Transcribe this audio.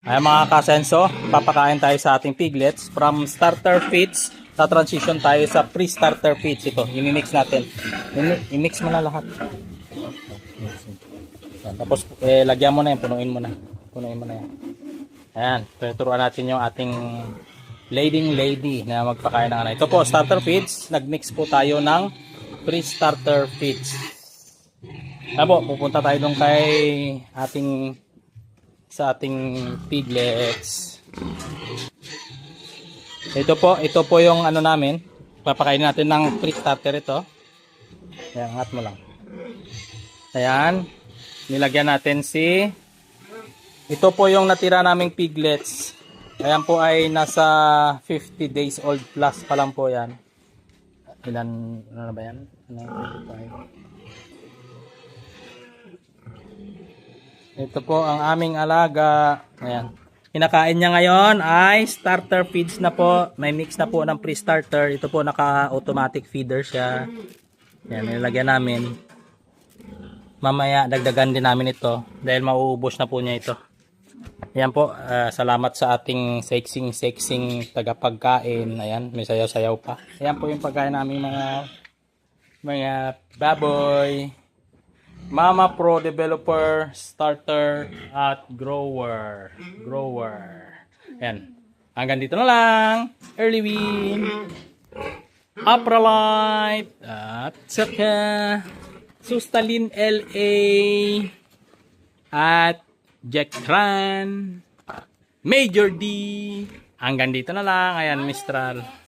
Ayan mga kasenso, papakain tayo sa ating piglets. From starter feeds, sa transition tayo sa pre-starter feeds. Ito, i-mix natin. I-mix mo na lahat. Ayan, tapos lagyan mo na yan, punuin mo na. Punuin mo na yan. Ayan, tuturuan natin yung ating leading lady na magpakain ng ano. Ito po, starter feeds. Nag-mix po tayo ng pre-starter feeds. Ayan po, pupunta tayo doon kay sa ating piglets. Ito po yung ano namin. Papakainin natin ng pre-starter ito. Ayan, angat mo lang. Ayan. Nilagyan natin ito po yung natira naming piglets. Ayan po ay nasa 50 days old plus pa lang po yan. Ano na ba yan? 25. Ito po ang aming alaga. Ayan. Kinakain niya ngayon ay starter feeds na po. May mix na po ng pre-starter. Ito po naka-automatic feeder siya. Ayan, nilagyan namin. Mamaya dagdagan din namin ito dahil mauubos na po niya ito. Ayan po, salamat sa ating sexing tagapagkain. Ayan, may sayaw-sayaw pa. Ayan po yung pagkain namin mga baboy. Mama Pro Developer, Starter at Grower. Ayan. Hanggang dito na lang. Early Win, Apralite, at saka Sustalin LA, at Jack Tran, Major D. Hanggang dito na lang. Ayan, Mistral.